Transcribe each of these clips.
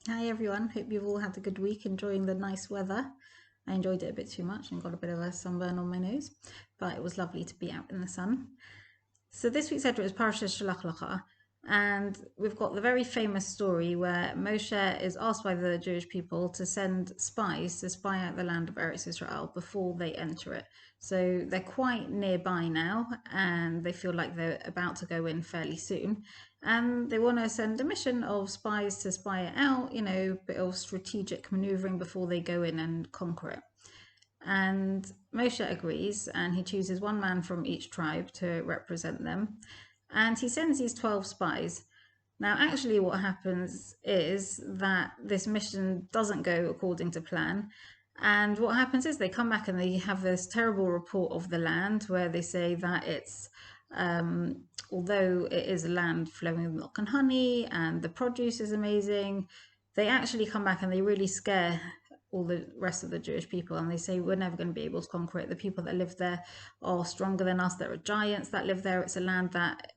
Hi everyone, hope you've all had a good week enjoying the nice weather. I enjoyed it a bit too much and got a bit of a sunburn on my nose, but it was lovely to be out in the sun. So this week's Edra is Parshas Shelach Lecha, and we've got the very famous story where Moshe is asked by the Jewish people to send spies to spy out the land of Eretz Israel before they enter it. So they're quite nearby now, and they feel like they're about to go in fairly soon. And they want to send a mission of spies to spy it out, a bit of strategic maneuvering before they go in and conquer it. And Moshe agrees, and he chooses one man from each tribe to represent them. And he sends these 12 spies. Now, actually, what happens is that this mission doesn't go according to plan. And what happens is they come back and they have this terrible report of the land where they say that although it is a land flowing with milk and honey and the produce is amazing, they actually come back and they really scare all the rest of the Jewish people, and they say we're never going to be able to conquer it. The people that live there are stronger than us. There are giants that live there. It's a land that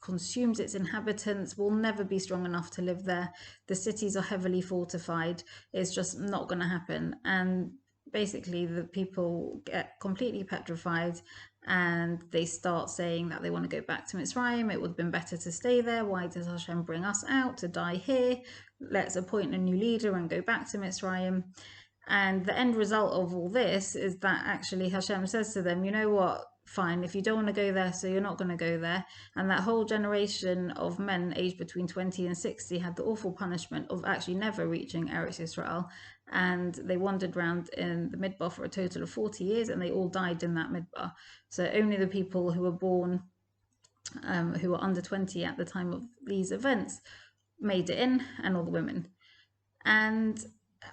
consumes its inhabitants. Will never be strong enough to live there. The cities are heavily fortified. It's just not going to happen. And basically, the people get completely petrified. And they start saying that they want to go back to Mitzrayim. It would have been better to stay there. Why does Hashem bring us out to die here? Let's appoint a new leader and go back to Mitzrayim. And the end result of all this is that actually Hashem says to them, you know what, fine, if you don't want to go there, so you're not going to go there. And that whole generation of men aged between 20 and 60 had the awful punishment of actually never reaching Eretz Israel. And they wandered around in the Midbar for a total of 40 years, and they all died in that Midbar. So only the people who were born, who were under 20 at the time of these events, made it in, and all the women. And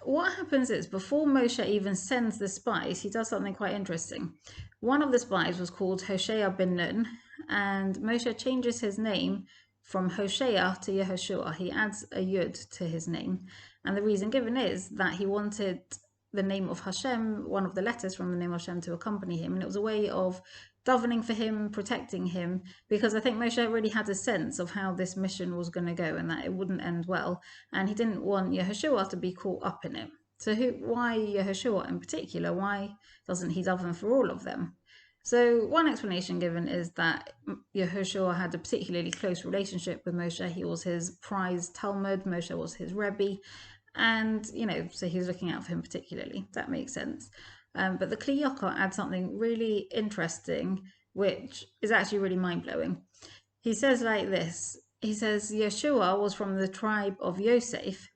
what happens is, before Moshe even sends the spies, he does something quite interesting. One of the spies was called Hosea ben Nun, and Moshe changes his name from Hosea to Yehoshua. He adds a yud to his name. And the reason given is that he wanted the name of Hashem, one of the letters from the name of Hashem, to accompany him. And it was a way of davening for him, protecting him, because I think Moshe really had a sense of how this mission was going to go and that it wouldn't end well. And he didn't want Yehoshua to be caught up in it. So why Yehoshua in particular? Why doesn't he daven for all of them? So one explanation given is that Yehoshua had a particularly close relationship with Moshe. He was his prized Talmud. Moshe was his Rebbe. And, so he's looking out for him particularly. That makes sense. But the Kli Yakar adds something really interesting, which is actually really mind-blowing. He says like this. He says, Yeshua was from the tribe of Yosef,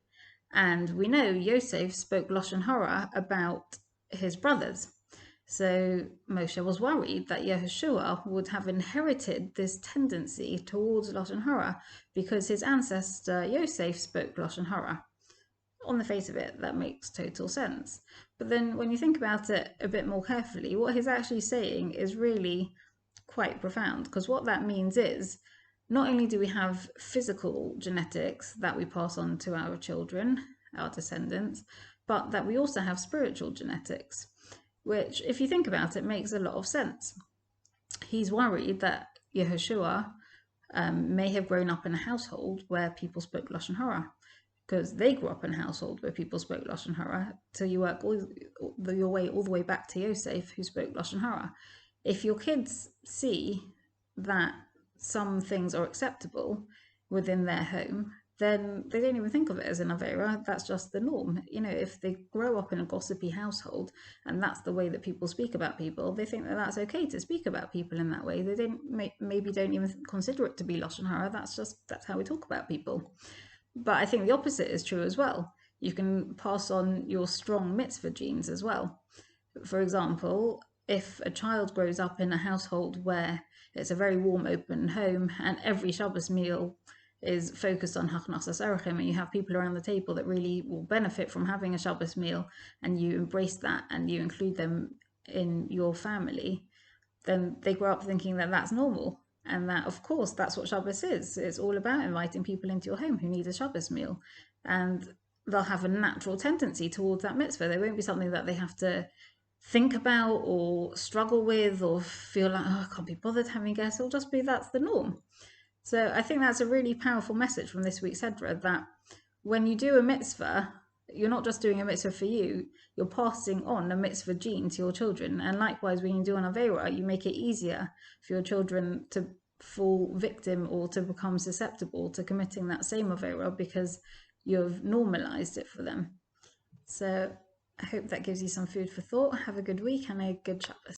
and we know Yosef spoke Lashon Hara about his brothers. So Moshe was worried that Yehoshua would have inherited this tendency towards Lashon Hara because his ancestor Yosef spoke Lashon Hara. On the face of it, that makes total sense. But then when you think about it a bit more carefully, what he's actually saying is really quite profound, because what that means is not only do we have physical genetics that we pass on to our children, our descendants, but that we also have spiritual genetics, which, if you think about it, makes a lot of sense. He's worried that Yehoshua may have grown up in a household where people spoke Lashon Hara, because they grew up in a household where people spoke Lashon Hara, till you work your way all the way back to Yosef, who spoke Lashon Hara. If your kids see that some things are acceptable within their home, then they don't even think of it as an Avera. That's just the norm. If they grow up in a gossipy household and that's the way that people speak about people, they think that that's okay to speak about people in that way. They maybe don't even consider it to be Lashon Hara. That's how we talk about people. But I think the opposite is true as well. You can pass on your strong mitzvah genes as well. For example, if a child grows up in a household where it's a very warm, open home and every Shabbos meal is focused on Hachnasas Orchim, and you have people around the table that really will benefit from having a Shabbos meal, and you embrace that and you include them in your family, then they grow up thinking that that's normal. And that, of course, that's what Shabbos is. It's all about inviting people into your home who need a Shabbos meal. And they'll have a natural tendency towards that mitzvah. There won't be something that they have to think about or struggle with or feel like, oh, I can't be bothered having guests. It'll just be that's the norm. So I think that's a really powerful message from this week's Hedra, that when you do a mitzvah, you're not just doing a mitzvah for you, you're passing on a mitzvah gene to your children. And likewise, when you do an Aveira, you make it easier for your children to fall victim or to become susceptible to committing that same Aveira because you've normalized it for them. So I hope that gives you some food for thought. Have a good week and a good Shabbos.